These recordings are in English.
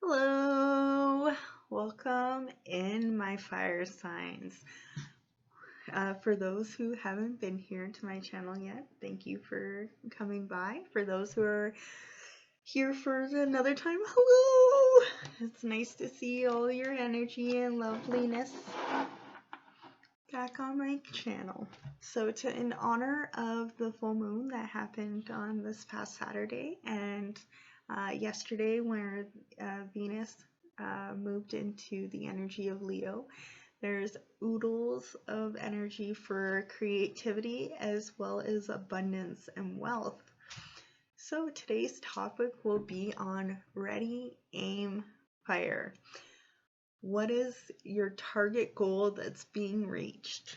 Hello, welcome in my fire signs. For those who haven't been here to my channel yet, thank you for coming by. For those who are here for another time, hello! It's nice to see all your energy and loveliness back on my channel. So in honor of the full moon that happened on this past Saturday and yesterday where Venus moved into the energy of Leo, there's oodles of energy for creativity as well as abundance and wealth. So today's topic will be on ready, aim, fire. What is your target goal that's being reached?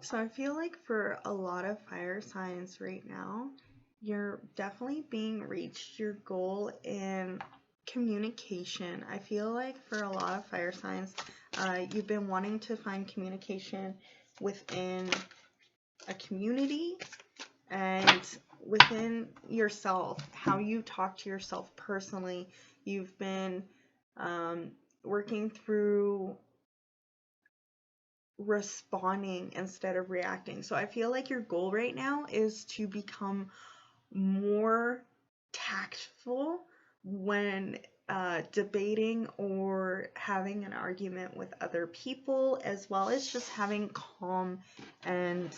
So I feel like for a lot of fire signs right now, you're definitely being reached your goal in communication. I feel like for a lot of fire signs, you've been wanting to find communication within a community and within yourself, how you talk to yourself personally. You've been working through responding instead of reacting. So I feel like your goal right now is to become more tactful when debating or having an argument with other people, as well as just having calm and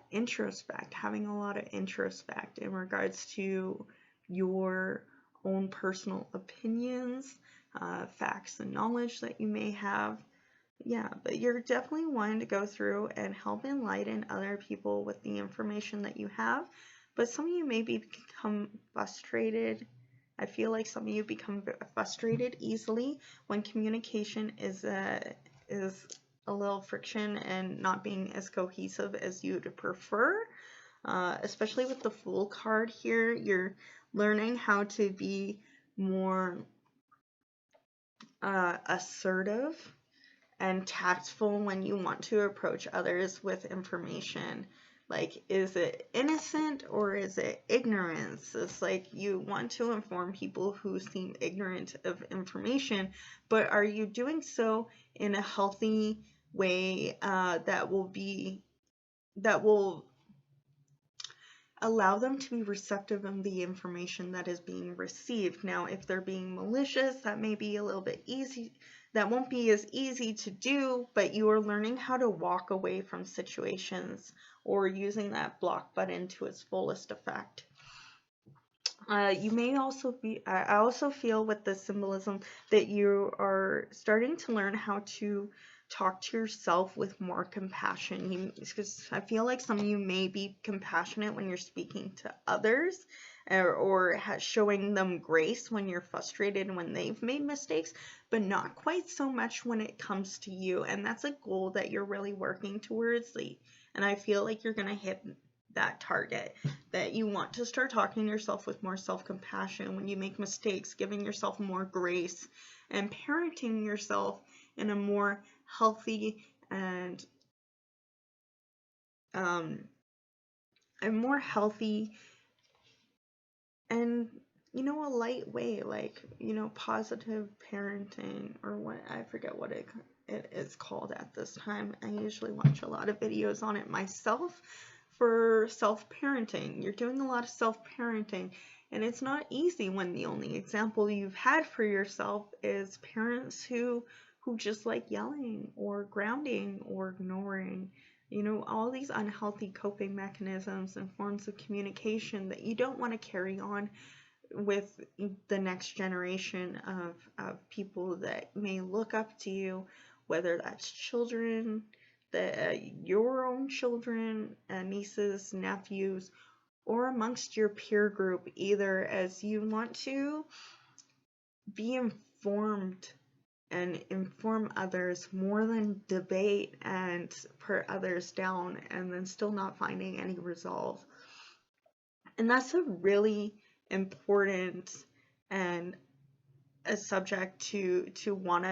introspect, having a lot of introspect in regards to your own personal opinions, facts and knowledge that you may have. Yeah, but you're definitely wanting to go through and help enlighten other people with the information that you have. But some of you may become frustrated. I feel like some of you become frustrated easily when communication is a little friction and not being as cohesive as you'd prefer. Especially with the Fool card here, you're learning how to be more assertive and tactful when you want to approach others with information. Like, is it innocent or is it ignorance? It's like you want to inform people who seem ignorant of information, but are you doing so in a healthy way that will allow them to be receptive of the information that is being received? Now, if they're being malicious, that may be a little bit easy. That won't be as easy to do, but you are learning how to walk away from situations or using that block button to its fullest effect. You may also be, I also feel with the symbolism that you are starting to learn how to talk to yourself with more compassion. Because I feel like some of you may be compassionate when you're speaking to others, or showing them grace when you're frustrated and when they've made mistakes, but not quite so much when it comes to you. And that's a goal that you're really working towards. And I feel like you're going to hit that target, that you want to start talking to yourself with more self-compassion when you make mistakes, giving yourself more grace and parenting yourself in a more healthy and a light way, like, positive parenting, or what, I forget what it is called at this time. I usually watch a lot of videos on it myself for self-parenting. You're doing a lot of self-parenting, and it's not easy when the only example you've had for yourself is parents who just like yelling or grounding or ignoring. All these unhealthy coping mechanisms and forms of communication that you don't want to carry on with the next generation of people that may look up to you, whether that's children, your own children, nieces, nephews, or amongst your peer group, either as you want to be informed and inform others more than debate and put others down and then still not finding any resolve. And that's a really important and a subject to want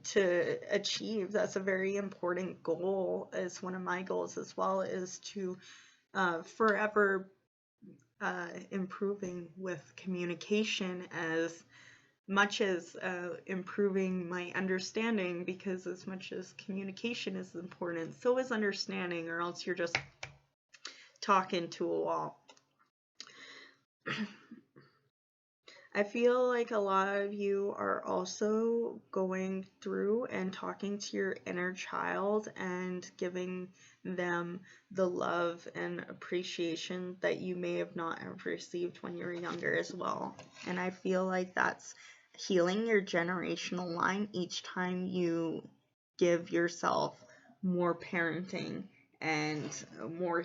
to achieve. That's a very important goal. Is one of my goals as well, is to forever improving with communication as much as improving my understanding, because as much as communication is important, so is understanding, or else you're just talking to a wall. I feel like a lot of you are also going through and talking to your inner child and giving them the love and appreciation that you may have not have received when you were younger as well. And I feel like that's healing your generational line each time you give yourself more parenting and more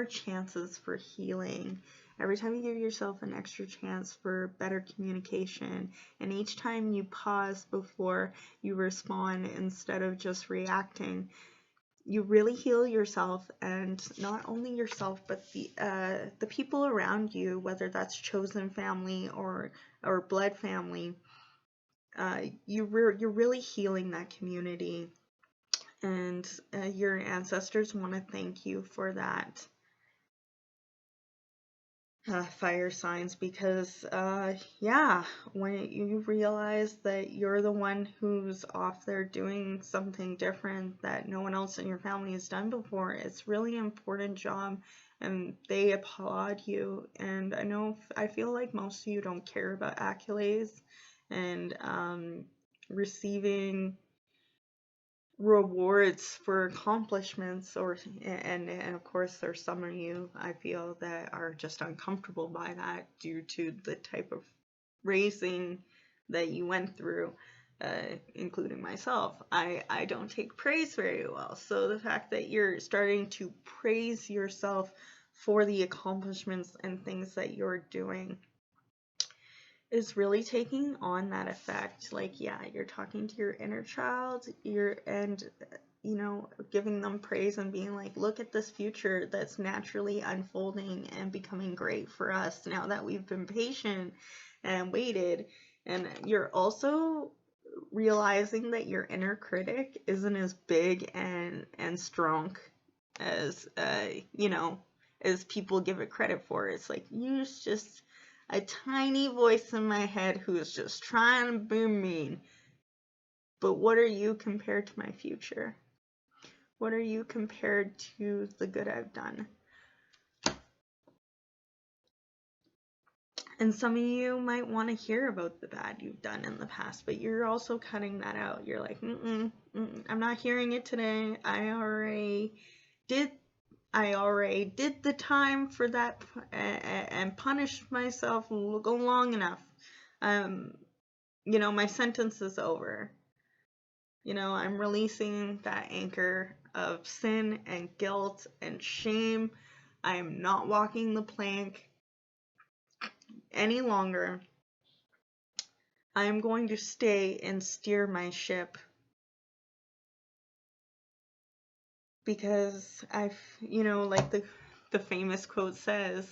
chances for healing. Every time you give yourself an extra chance for better communication, and each time you pause before you respond instead of just reacting, you really heal yourself, and not only yourself, but the people around you, whether that's chosen family or blood family. You're really healing that community, and your ancestors want to thank you for that. Fire signs, because yeah, when you realize that you're the one who's off there doing something different that no one else in your family has done before, it's really an important job, and they applaud you. And I feel like most of you don't care about accolades and receiving rewards for accomplishments, and of course there's some of you, I feel, that are just uncomfortable by that due to the type of raising that you went through, including myself. I don't take praise very well, so the fact that you're starting to praise yourself for the accomplishments and things that you're doing is really taking on that effect. Like, yeah, you're talking to your inner child, giving them praise and being like, look at this future that's naturally unfolding and becoming great for us now that we've been patient and waited. And you're also realizing that your inner critic isn't as big and strong as as people give it credit for. It's like, you're just a tiny voice in my head who is just trying to be mean. But what are you compared to my future? What are you compared to the good I've done? And some of you might want to hear about the bad you've done in the past, but you're also cutting that out. You're like, I'm not hearing it today. I already did the time for that and punished myself long enough. My sentence is over. I'm releasing that anchor of sin and guilt and shame. I am not walking the plank any longer. I am going to stay and steer my ship, because like the famous quote says,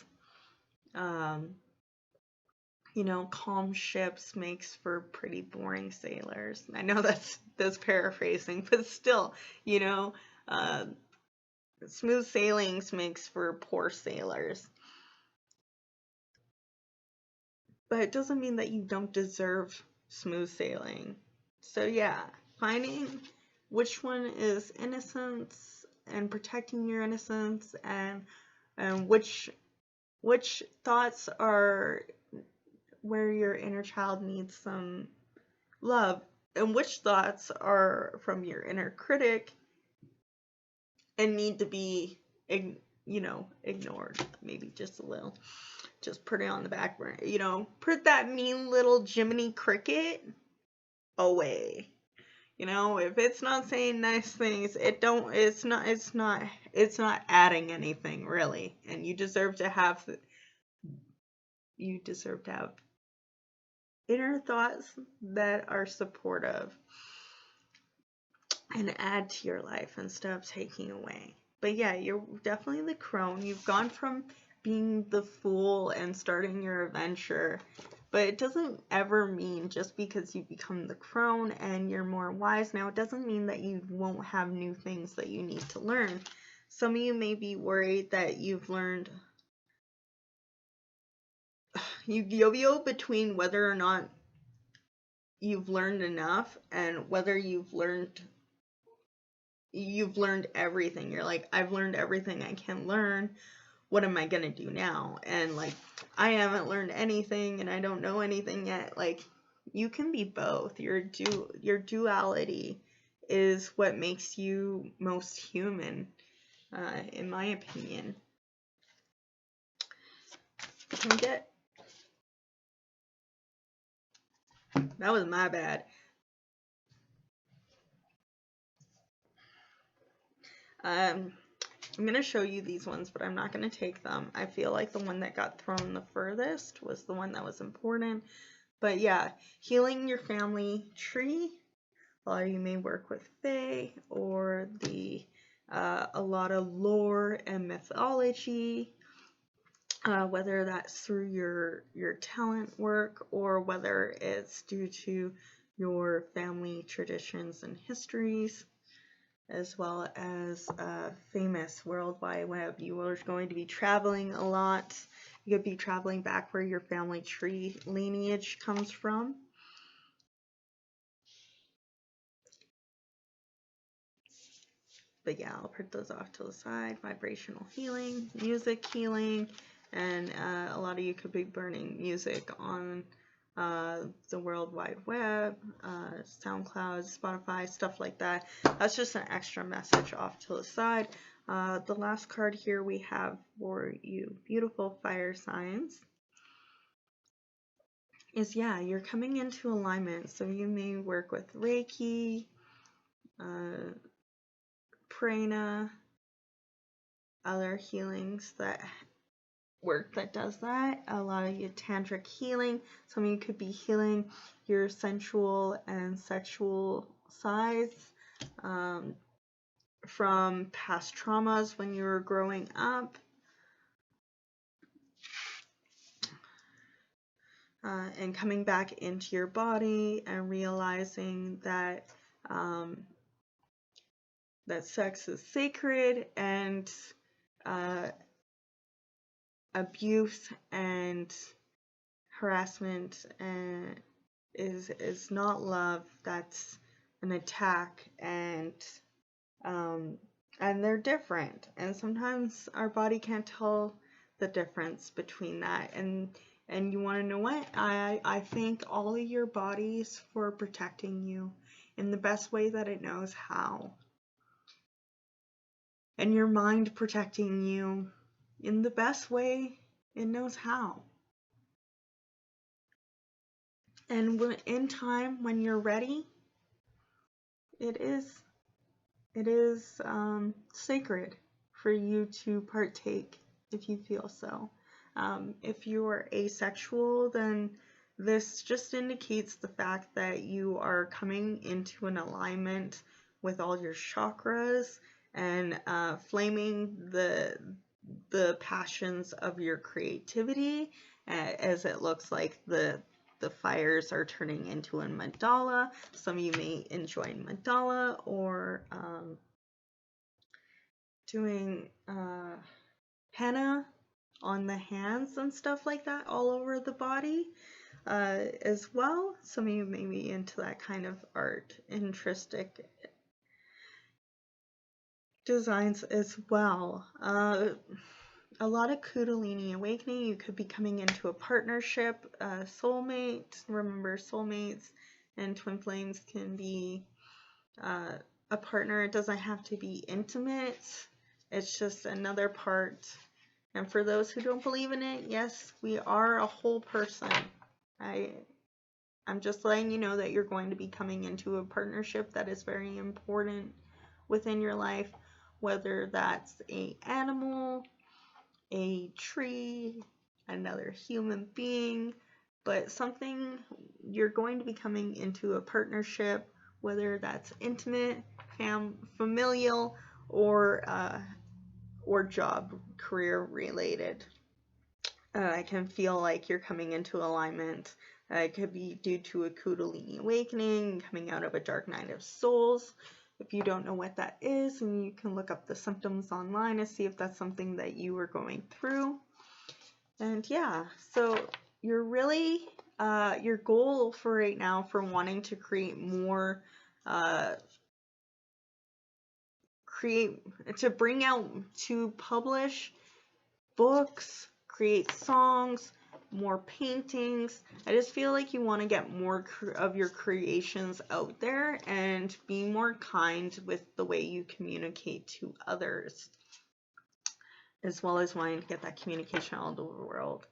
calm ships makes for pretty boring sailors. I know that's paraphrasing, but still, smooth sailings makes for poor sailors. But it doesn't mean that you don't deserve smooth sailing. So yeah, finding which one is innocence and protecting your innocence, and which thoughts are where your inner child needs some love, and which thoughts are from your inner critic and need to be ignored, maybe just a little. Just put it on the back burner. Put that mean little Jiminy Cricket away. If it's not saying nice things, it's not adding anything really. And you deserve to have inner thoughts that are supportive and add to your life instead of taking away. But yeah, you're definitely the crone. You've gone from being the fool and starting your adventure, but it doesn't ever mean just because you become the crone and you're more wise now, it doesn't mean that you won't have new things that you need to learn. Some of you may be worried that you've learned you yo-yo between whether or not you've learned enough and whether you've learned everything. You're like, I've learned everything I can learn. What am I gonna do now? And like, I haven't learned anything and I don't know anything yet. Like, you can be both. Your duality is what makes you most human, in my opinion. That was my bad. I'm going to show you these ones, but I'm not going to take them. I feel like the one that got thrown the furthest was the one that was important. But yeah, healing your family tree. A lot of you may work with Fae or a lot of lore and mythology, whether that's through your talent work or whether it's due to your family traditions and histories, as well as famous World Wide Web. You are going to be traveling a lot. You could be traveling back where your family tree lineage comes from. But yeah, I'll put those off to the side. Vibrational healing, music healing, and a lot of you could be burning music on the World Wide Web, SoundCloud, Spotify, stuff like that. That's just an extra message off to the side. The last card here we have for you beautiful fire signs is, yeah, you're coming into alignment. So you may work with Reiki, prana, other healings that work that does that. A lot of you tantric healing. Some of you could be healing your sensual and sexual sides from past traumas when you were growing up. And coming back into your body and realizing that that sex is sacred, and abuse and harassment is not love. That's an attack, and they're different. And sometimes our body can't tell the difference between that. And you want to know what? I thank all of your bodies for protecting you in the best way that it knows how. And your mind protecting you in the best way it knows how. And in time, when you're ready, it is sacred for you to partake if you feel so. If you are asexual, then this just indicates the fact that you are coming into an alignment with all your chakras and flaming the passions of your creativity, as it looks like the fires are turning into a mandala. Some of you may enjoy mandala or doing henna on the hands and stuff like that all over the body as well. Some of you may be into that kind of art, intrinsic designs as well. A lot of Kundalini awakening. You could be coming into a partnership, soulmate. Remember, soulmates and twin flames can be a partner. It doesn't have to be intimate. It's just another part. And for those who don't believe in it, yes, we are a whole person. I'm just letting you know that you're going to be coming into a partnership that is very important within your life, whether that's an animal, a tree, another human being, but something. You're going to be coming into a partnership, whether that's intimate, familial, or job, career related. I can feel like you're coming into alignment. It could be due to a Kundalini awakening, coming out of a dark night of souls. If you don't know what that is, and you can look up the symptoms online and see if that's something that you are going through. And yeah, so you're really, your goal for right now for wanting to create more, bring out, to publish books, create songs, more paintings. I just feel like you want to get more of your creations out there and be more kind with the way you communicate to others, as well as wanting to get that communication all over the world.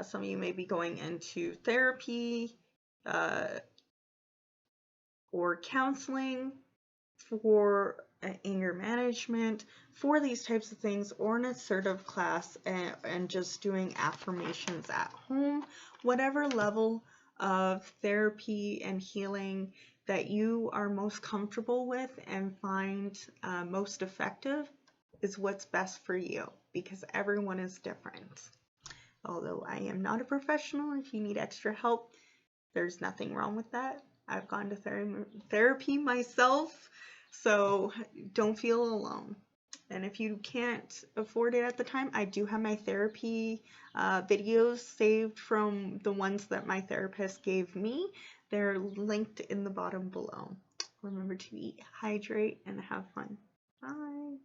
Some of you may be going into therapy or counseling for anger management, for these types of things, or an assertive class, and just doing affirmations at home. Whatever level of therapy and healing that you are most comfortable with and find most effective is what's best for you, because everyone is different. Although I am not a professional, if you need extra help, there's nothing wrong with that. I've gone to therapy myself, so don't feel alone. And if you can't afford it at the time, I do have my therapy videos saved from the ones that my therapist gave me. They're linked in the bottom below. Remember to eat, hydrate, and have fun. Bye.